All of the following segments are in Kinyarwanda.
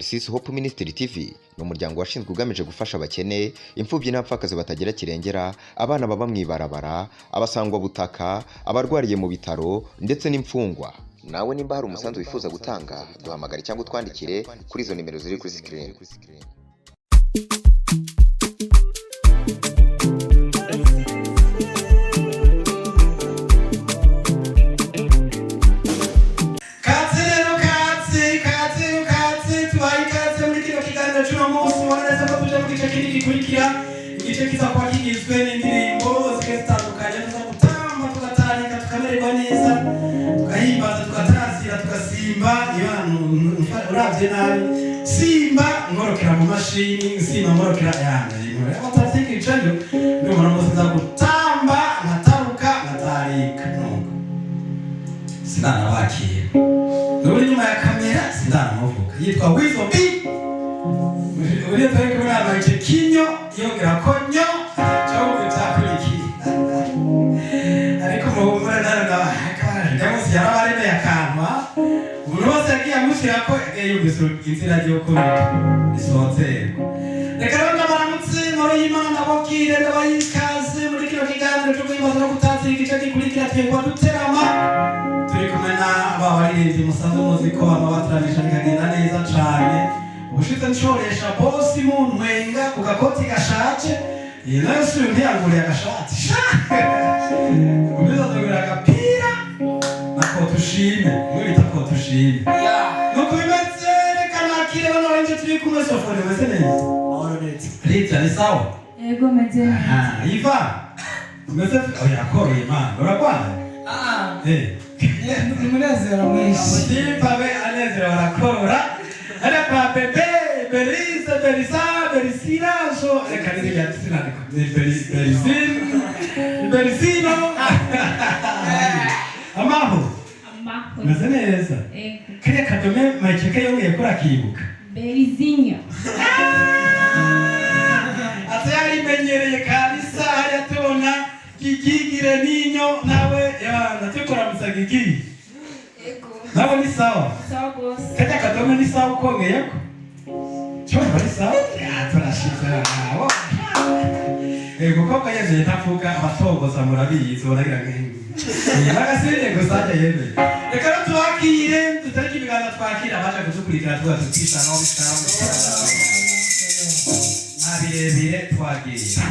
Narcisse Hope Ministry TV ni umuryango washinzwe ugamije gufasha abakene, imfubyi n'abapfakazi batagira kirengera, abana baba mwibarabara, abasangwa butaka, abarwariye mu bitaro ndetse n'imfungwa. Nawe nimba hari umusanzu wifuza gutanga, duhamagare cyangwa twandikire kuri izo nimero ziri kuri screen. Igice kiza kwa kigizwe n'indirimbo zitandukanye zo gutamba tugatarika tukamererwa neza tukahimbaza tugatasira tugasimba ibanu uravye nabi simba ngorokera mu mashini simba ngorokera yanjye abataziki icanyo ndio mwana za gutamba nkataruka ngatarika nuko sinana bakiye nuri nyuma ya kamera sinana muvuga yitwa Wizo B uri tayari kubona ice kinyo yongera konyo cyo bitakuriki ariko mu mwana ndamusi yarabarene yakama unoze yagiye amushyira ko yumvise inzira yo kubita isonzero reka rero baramutse nkoro y'Imana nabokire ndabayikaze muri kino kiganiro cyo kwibaza no gutatsira igice gikurikira twebwe duterama turi kumwe na babaririmbyi musanzwe muzi ko babataranisha bikagenda neza cyane ubushitse ncoresha bosi mu ntwenga ku gakoti gashaje nayo si ntiyanguriye agashati ubiza tugura agapira nako tushime mwita ko tushime nuko bimeze reka nakire bano banje turi kumwe sofone meze neza aronetse Rita ni sawa ego meze Iva meze yakoroye man urakwana ni munezero mwinshi utipabe anezero barakorora Arapa pepe, berisa, berisina, so kanini ya tsina ni berisino. Amaho. Nazeneza. Kaya kadome macheke yongeye kora kibuka. Berizinyo. Atayari menyereye kabisa yatona gigigire ninyo nawe ya natukora musagigi. Nabo ni sawa. Sawa boss. Kaya kadome ni sawa ukongeye ko. Chomba ni sawa. Ya turashizera nawo. Kuko yeze tafuka abatongoza murabizi baragira nkingi. Bagasire gusaje yebe. Reka tuwakire tutariki bigana twakira abaje kudukurikira tugatukisha no bishamu. Abirebire twagiye.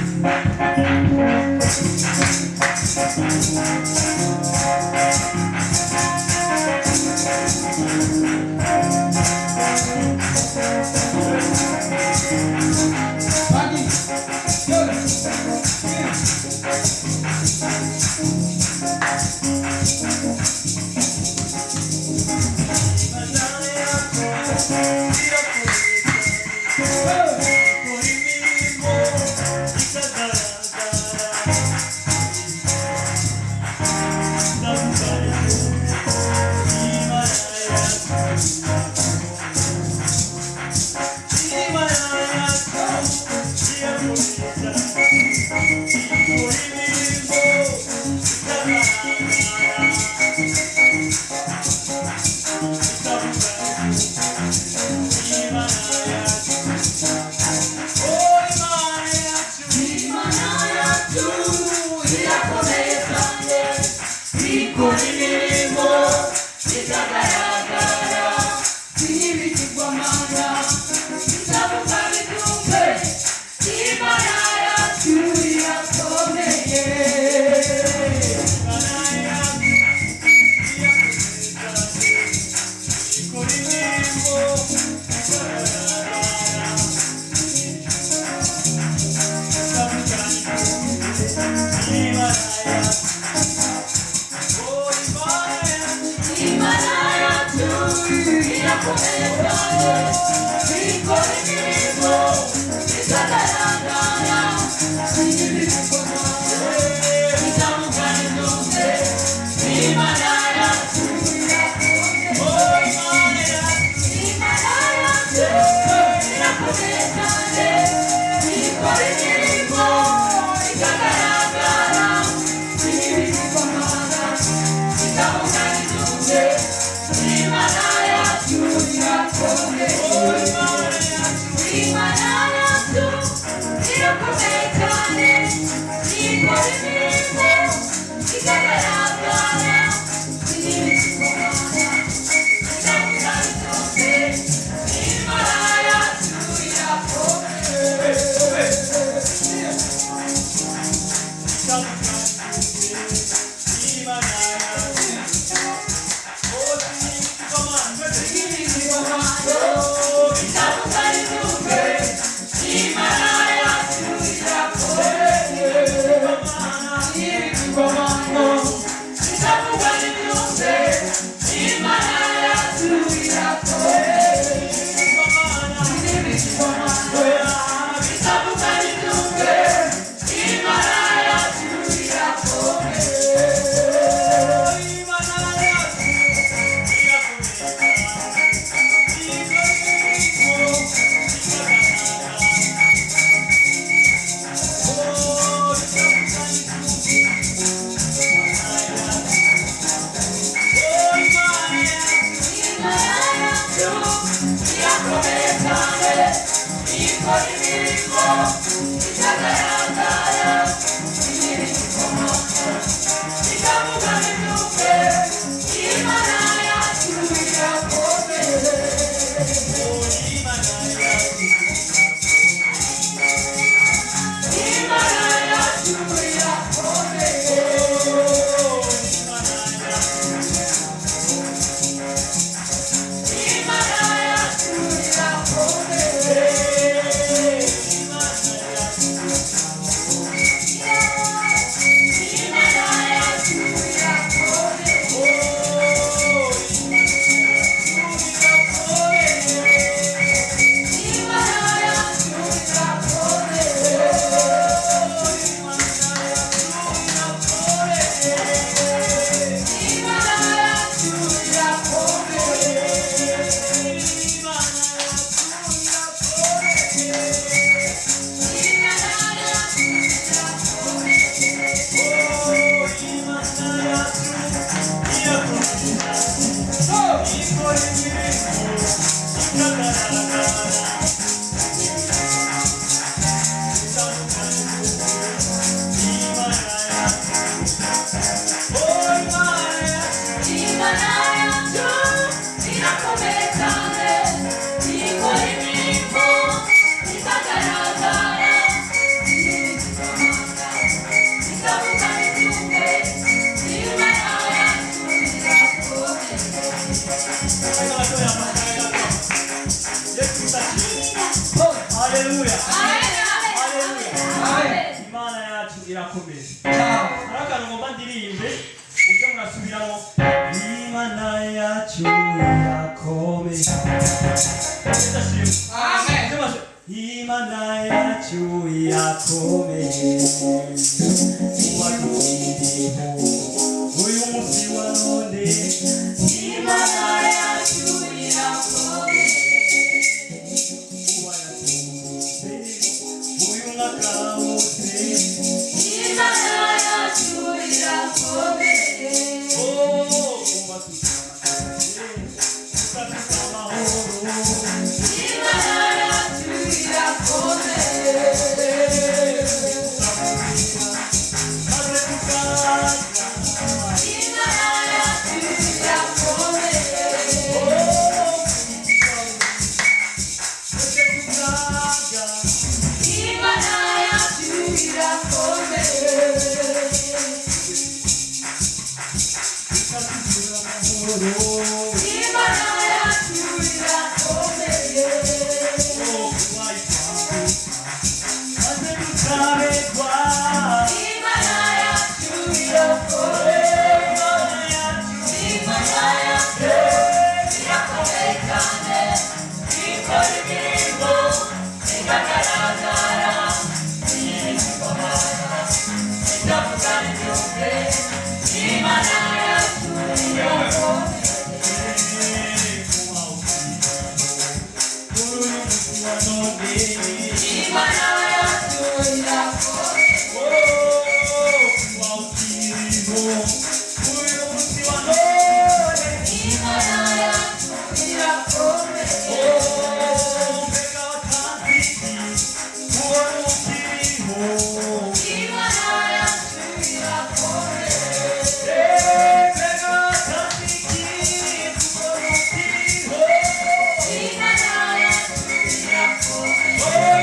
Oh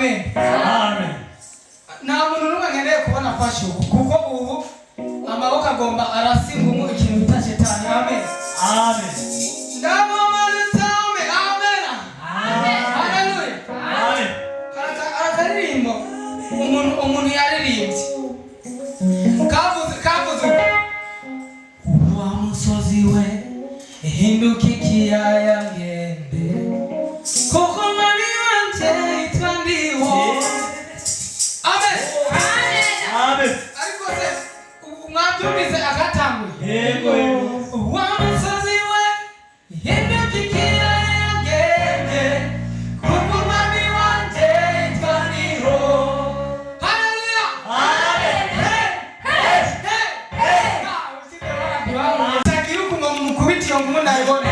amen. Amen. Nta muntu n'umwe nkeneye kubona afashe kuko ubu amaboko agomba arasingumu ikintu bita shetani. Amen. Amen. Ndamumanitse. Amen. Amen. Haleluya. Amen. Akaririmbo umuntu yaririmbye kavuze wa musozi we hinduka ikiyaya ngende kuko mami wanje yitwa ndiho. Amen. Amen. Ariko se mwabyumvise agatanguye. Yego. Wa musozi we hinduka ikiyaya ngende kuko mami wanje yitwa ndiho. Haleluya. Amen. Takiru kumukubiti yo ngumu ndayibone.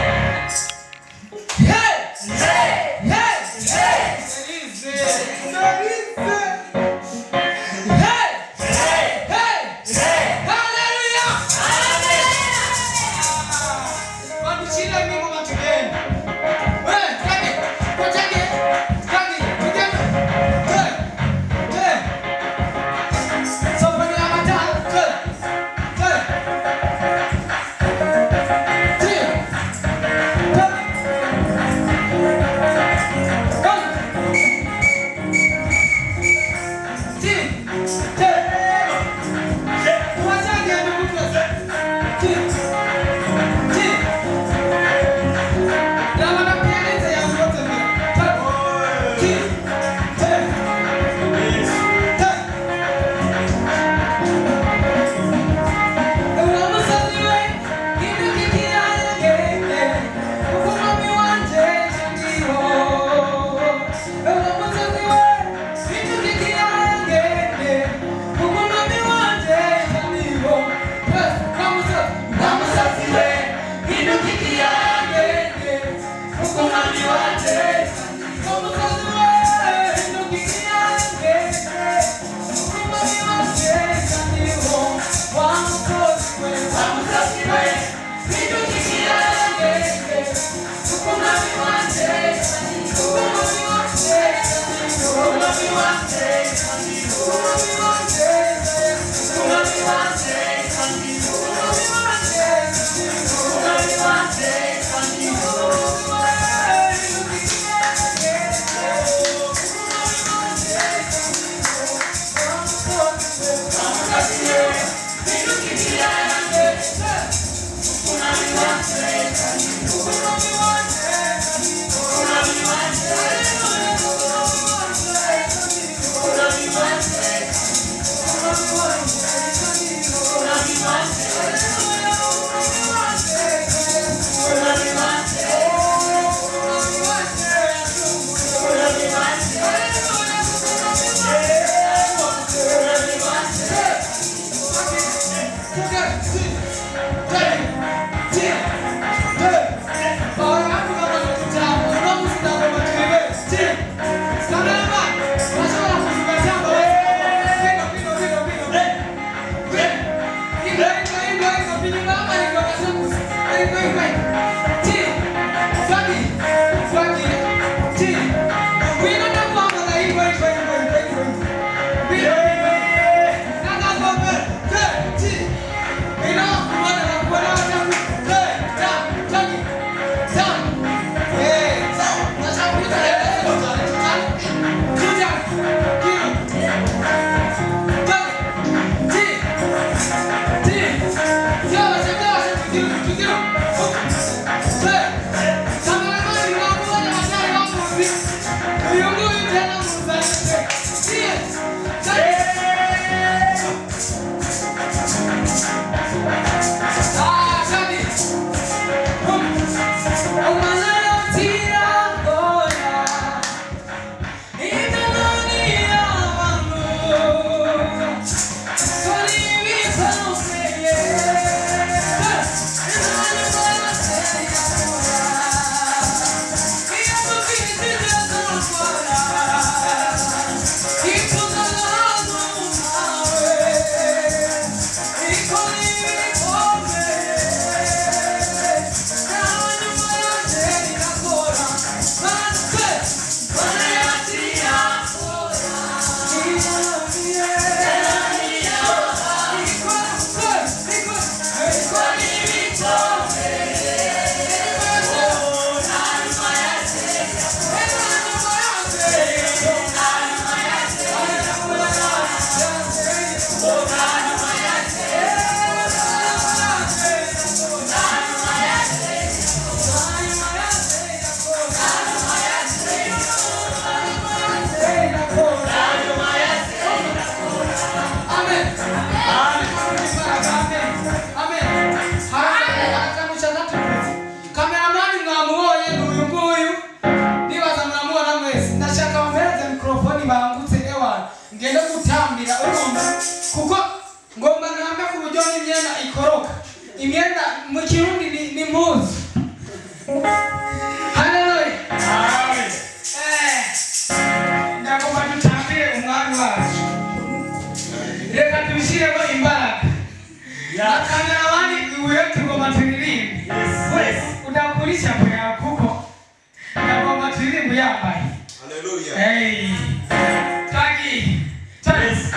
kuko ngomba ntambe ku buryo n'imyenda ikoroka. Imyenda mu Kirundi ni impuzu. Haleluya. Amen. Ndagomba dutambire umwami wacu. Reka tubishyiremo imbaraga. Nakamera abandi ibuye tugomba turirimbe. Yes. Udakurisha yawe kuko ndagomba turirimbe yambaye. Haleluya. Hey. Tagi. Yes.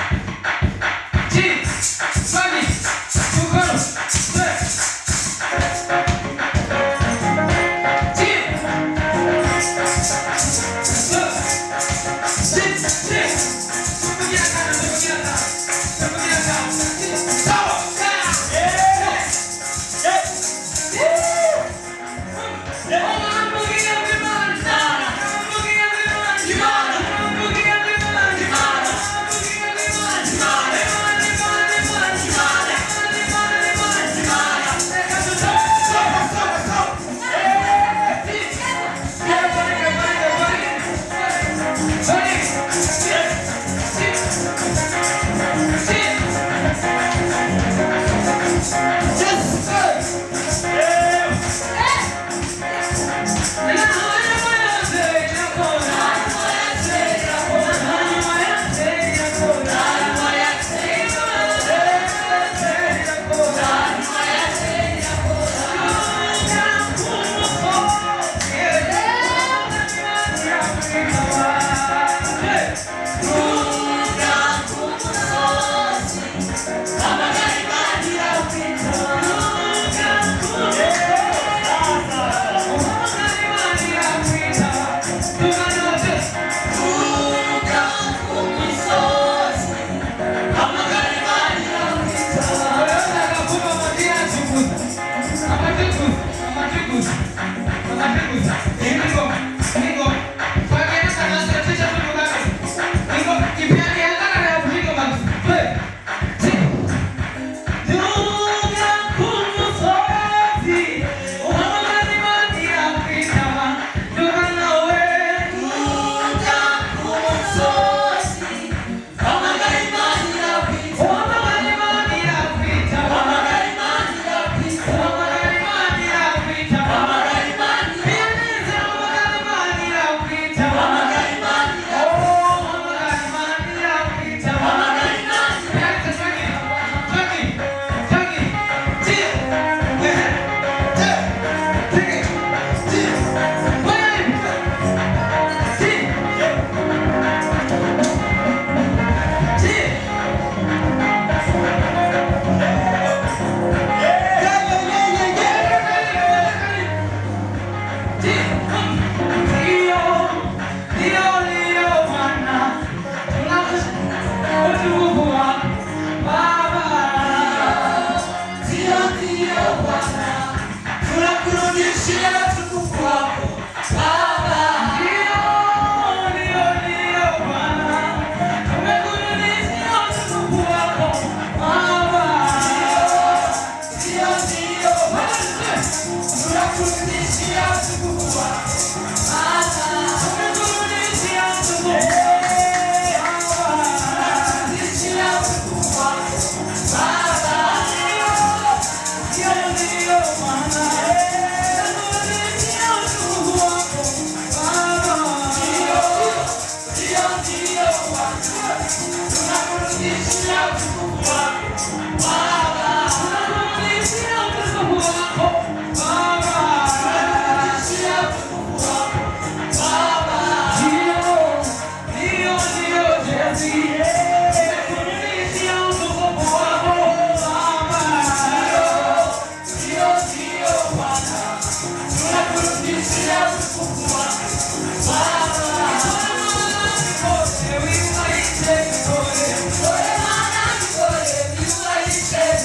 Take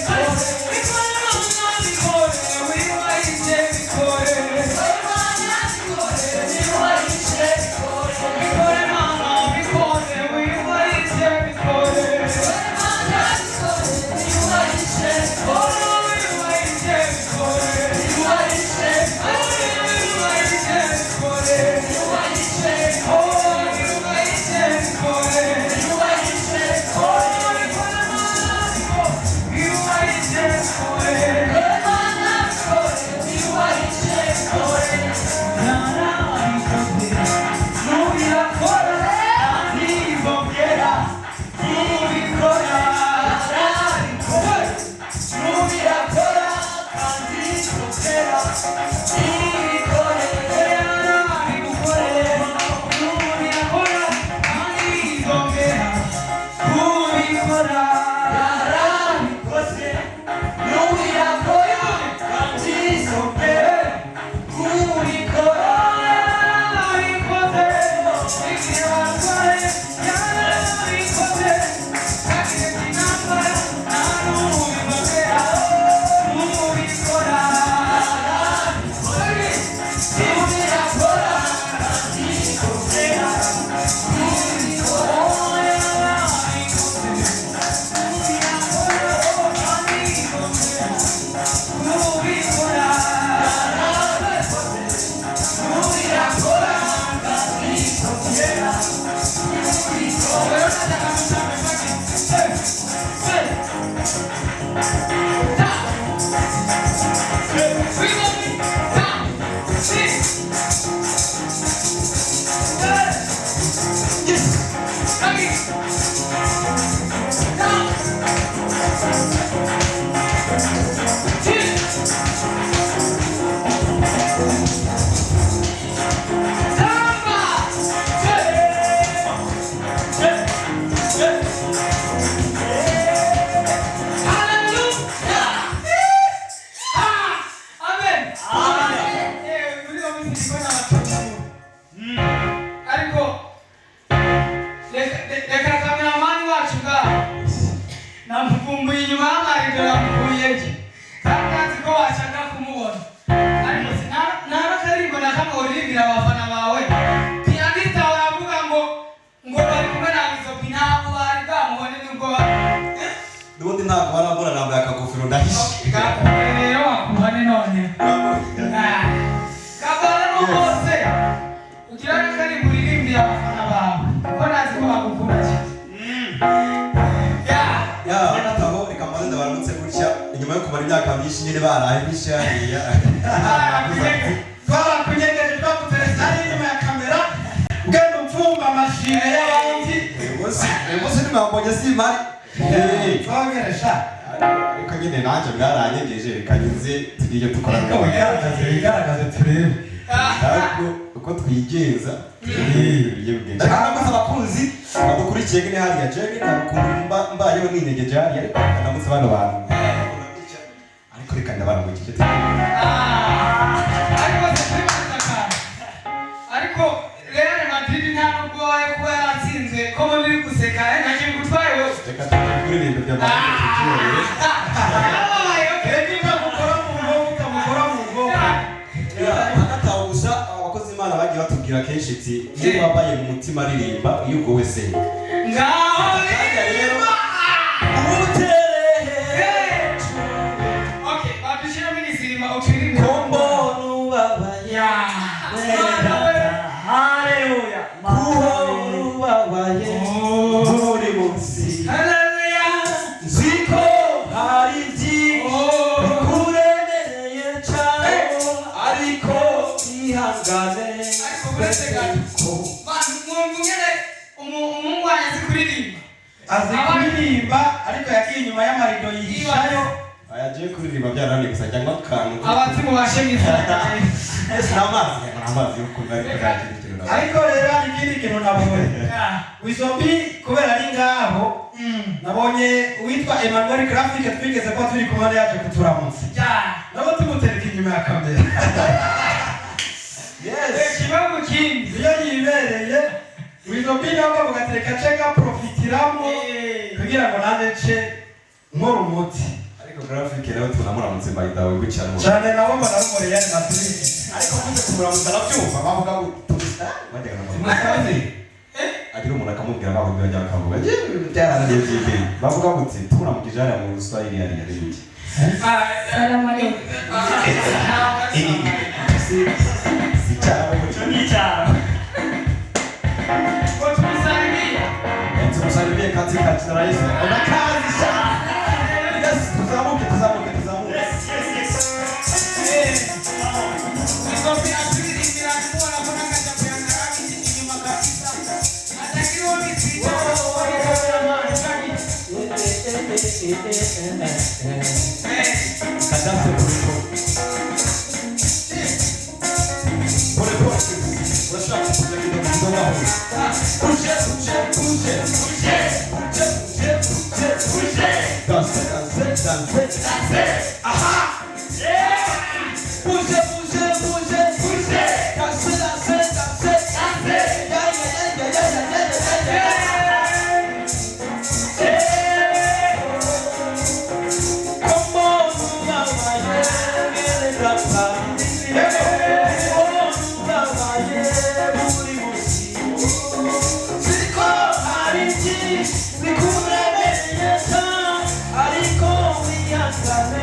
Ariko wiyangane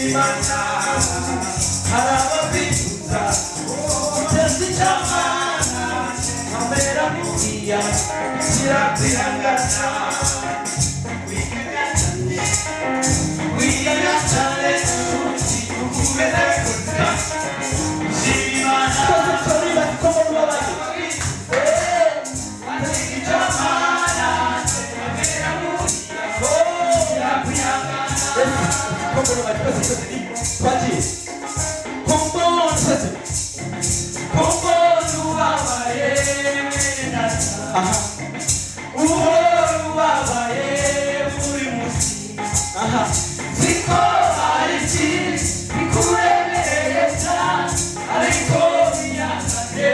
Imana harabakwifuza uteza icyamana amera muriya kirakwihangana wiganya cyane ukumeze kuza Imana twese batiko mu babaye ateza icyamana amera muriya kirakwihangana Pode Como ubabaye ubabaye buri munsi Ziko ariki bikuremereye cyane ariko biyangane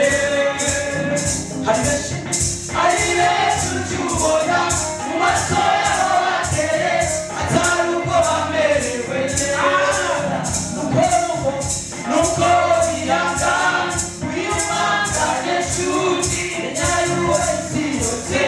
Hari benshi tubona mu maso yabo bateye atari uko bamerewe nuko biyanga wiyumangane shuti nyayo esiyote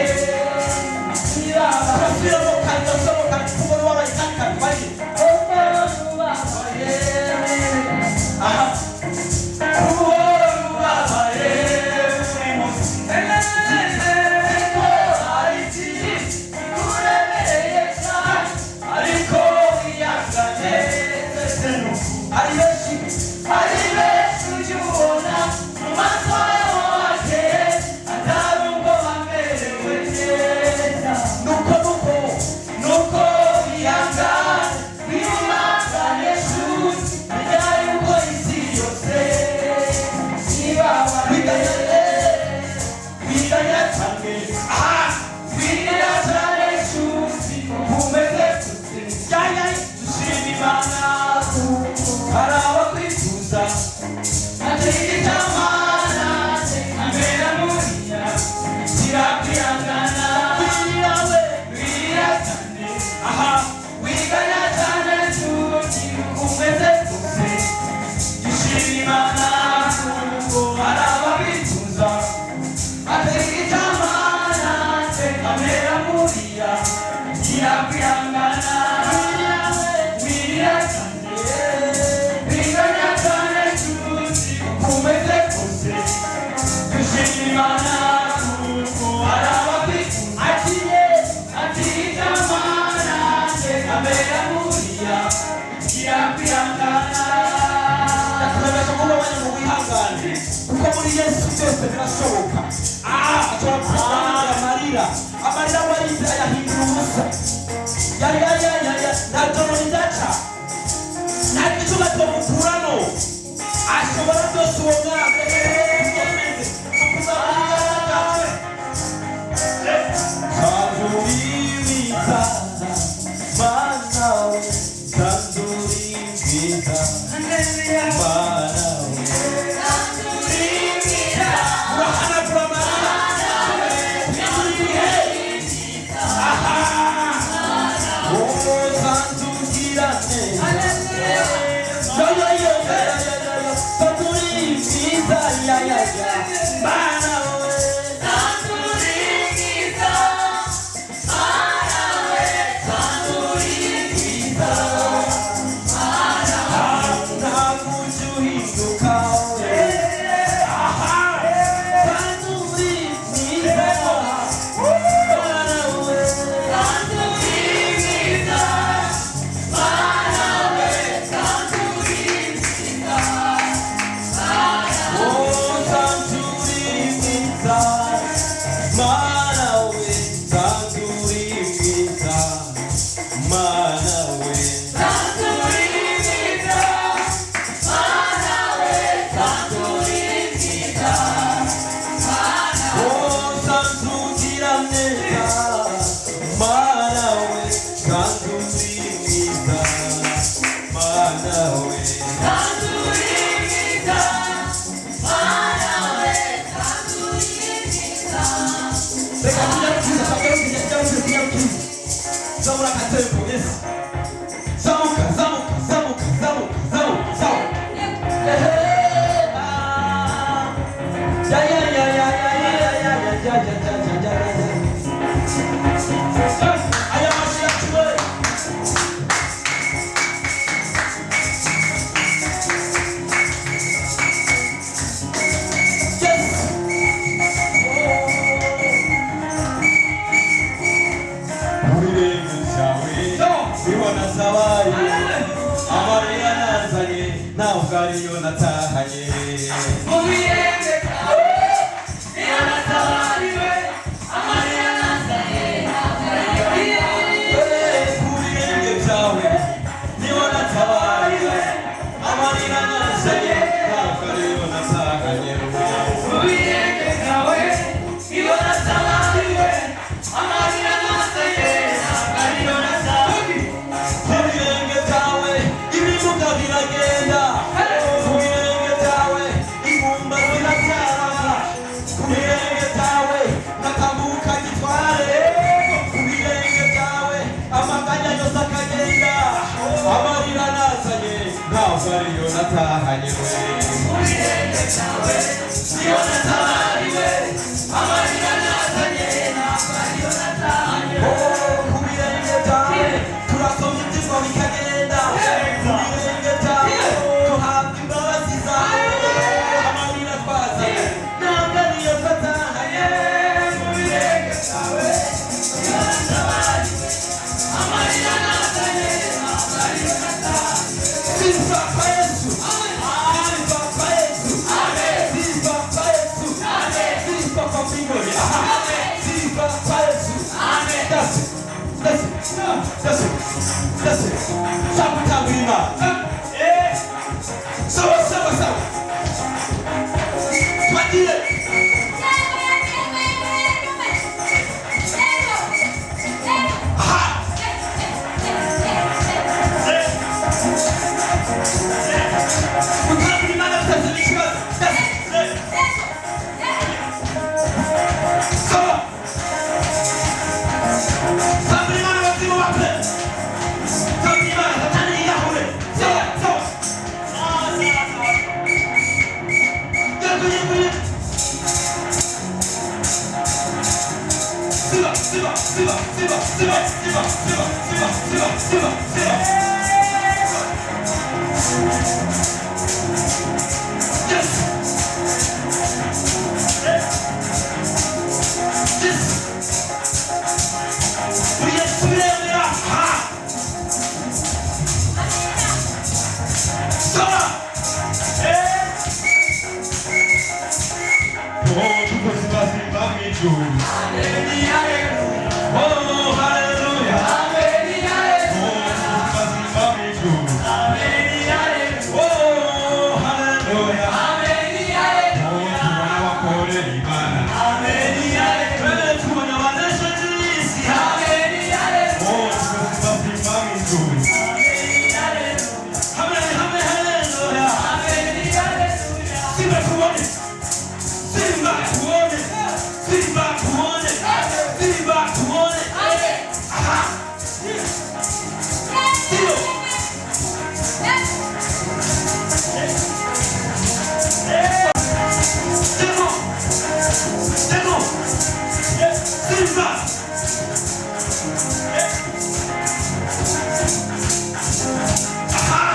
Amarira warize ayahindura ubusa ntatononidaca ntagicuba tomukurano ashobora byose uwo mwaka Kanduribiza Manawe Kanduribiza Manawe Kanduribiza Urahana kuramana ntabwo ariyo natahanye mu birenge byawe niyo natabariwe amarira nasaye ntabwo ariyo ku birenge byawe niyo natabariwe amarira nasaye ntabwo ariyo natahanye mu birenge byawe niyo natabariwe amarira nasaye ntabwo ariyo natahanye ku birenge byawe ibimuga biragenda ku birenge byawe ingumba ziracyaraba ku birenge byawe nakamuka gitware ku birenge byawe amaganya yose akagenda amarira nazanye ntabwo ariyo natahanye mu birenge byawe niyo natabariwe amarira nasaye ntabwo ariyo natahanye ku birenge byawe turasoma ibyigwa bikagenda ku birenge byawe duhabwa imbabazi zawe amarira twazanye ntabwo ariyo natahanye mu birenge byawe niyo natabariwe amarira nasaye ntabwo ariyo natahanye Sifa kwa Yesu. Sifa kwa Yesu. Sifa kwa Yesu. Sifa kwa mbinguni. Sifa kwa Yesu. That's it. That's it. That's it. That's it. Sawa tangirima. Sawa sawa sawa. Twagire. Mutangirima natazana ikibazo. That's it. Sawa. Tangirima n'abazimu bakwe. Tangirima satani yiyahure. Sawa sawa. Yego yego yego. Siba siba siba siba siba siba siba siba siba siba siba. Yes. Yes. Subiremera. Ha. Sawa. Oh, tuko simba mw'ijuru. Oh, hallelujah. Oh, tuko simba mw'ijuru. Oh, hallelujah. Oh, tubona abakorera Imana. Tubona abanesheje isi. Oh, tuko simba mw'ijuru. Amen, amen, hallelujah. Simba tuone. Simba tuone. Simba tuone. Simba tuone. Aha. Sio. Demo. Demo. Simba. Aha.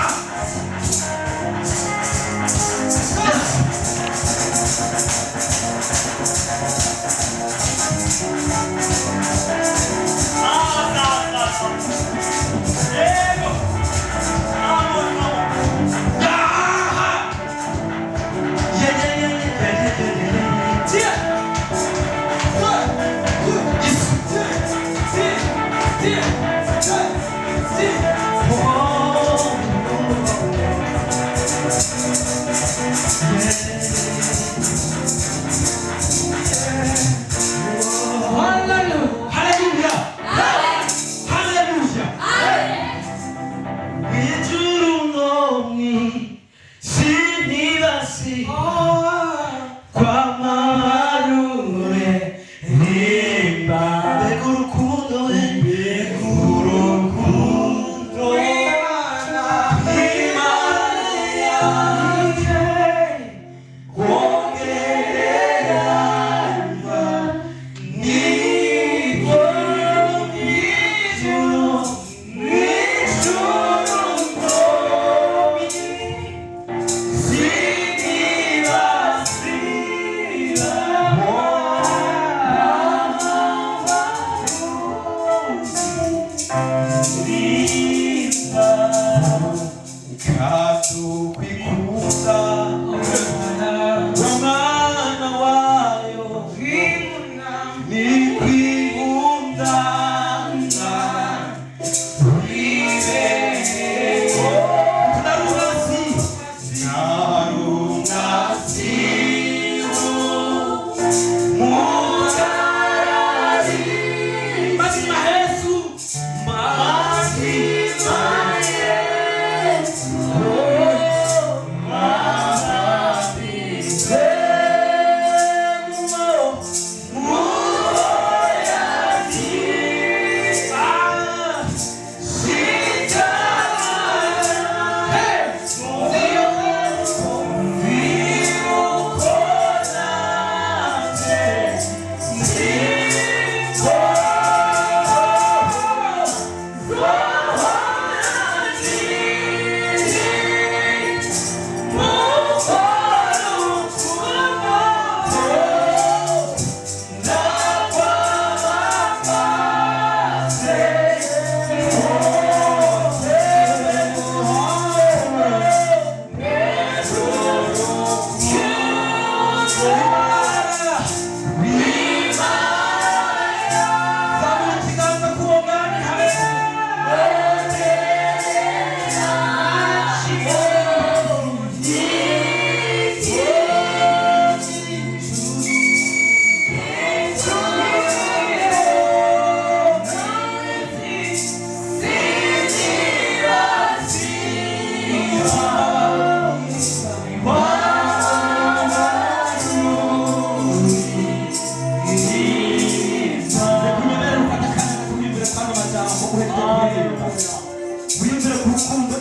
Kazu kwikuru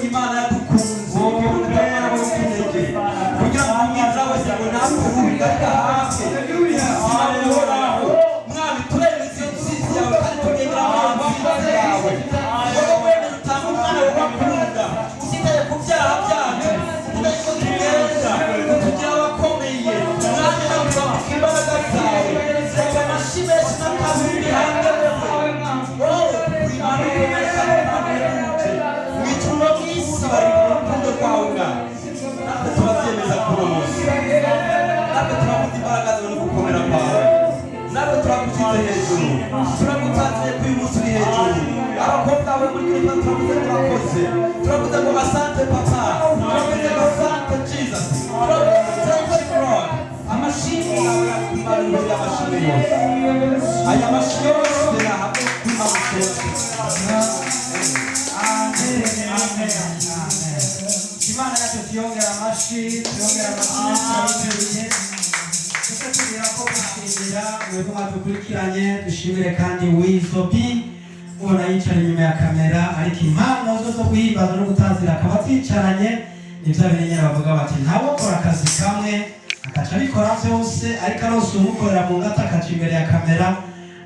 imana yadukunze kugira ngo umwiza wese ngo nakuhurira hafi uhoraho mwami turemeza intsinzi yawe kandi tugendera amabwiriza yawe wowe wemeye utanga umwana wawe bakunda utitaye ku byaha byacu utitaye ko tugenda utugira abakomeye mwami nakubaha imbaraga zawe reka amashyi menshi n'akazi bihangane wowe uri imana ikomeye kandi imana yahuje wicuma mu isi bari mu rukundo rwawe mwami natwe turabyemeza kuri uwo munsi natwe turavuga imbaraga zawe no gukomera kwawe natwe turagushyize hejuru turagutangiye kuri uyu munsi uri hejuru abakobwa bawe muri kiriya turavuze turakoze turavuze ngo asante papa turavuze ngo asante jesus turavuze thank you lord amashimwe yawe yakumara imbere y'amashimwe yose aya mashimwe yose yahabwe kwima gusoza amen amen imana yacu tuyongera amashyi turabiteruye kuko tugira ko gushimira mwebwe mwadukurikiranye dushimire kandi wizobi ubona yicara inyuma ya kamera ariko impano zo guhimbaza no gutazira akaba aticaranye nibyo abimenyera bavuga bati ntawukora akazi kamwe akaca abikora byose ariko arose umukorera mu ngata akaca imbere ya kamera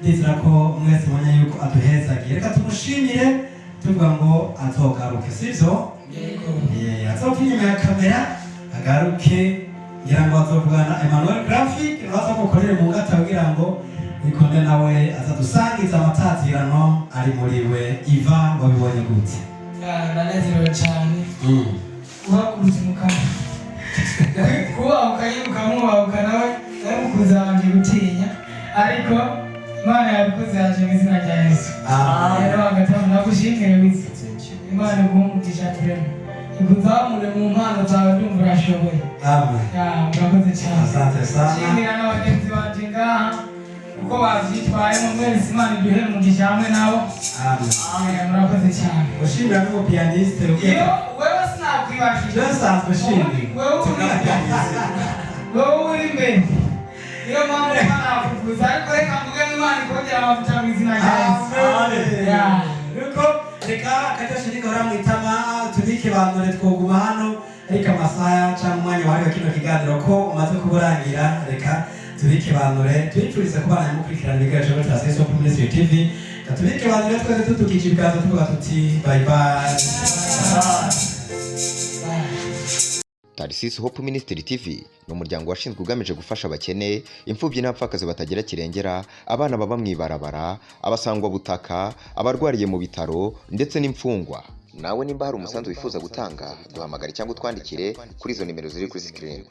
ndizera ko mwese mubona yuko aduhezagiye reka tumushimire tuvuga ngo azogaruke sibyo azoka inyuma ya kamera agaruke ngira ngo azovugana Emmanuel Graphic baza gukorera mu ngata kugira ngo nikonde nawe azadusangiza amatazirano ari muri we Iva wabibonye gute ndanezerewe cyane uhakuruza umukara kubahuka yiruka mubahuka nawe namukuza wanje gutinya ariko Imana yabikoze yaje mu izina rya Yesu rero hagatamu nagushimire wize Imana iguhumugisha turemo ikuzamure mu mpano zawe ndumva urashoboye amen murakoze cyane asante sana shimira n'abagenzi banje ngaha uko bavyitwayemo mwese Imana iduhere umugisha hamwe nabo amen murakoze cyane ushimira n'umupianiste iyo wewe sinakwibashije nsanzwe ushimira wewe uri imbere niyo mpamvu Imana yakuvuza ariko reka mvuge n'Imana ikongera amavuta mu izina rya Yesu nuko reka akadashirika uramwitama tubike bandore twoguma hano ariko amasaha cyangwa umwanya wahariwe kino kiganiro ko umaze kuburangira reka tubike bandore twifurize ko bana mukurikirana ibiganiro bya Session Ministry TV tubike bandore twese tutukije ibikazo tuvuga tuti bye bye Tarisisi Hope Ministry TV ni umuryango washinzwe ugamije gufasha abakene, imfubyi n'abapfakazi batagira kirengera, abana baba mwibarabara, abasangwa butaka, abarwariye mu bitaro ndetse n'imfungwa. Nawe nimba hari umusanzu wifuza gutanga, duhamagare cyangwa utwandikire kuri izo nimero ziri kuri screen.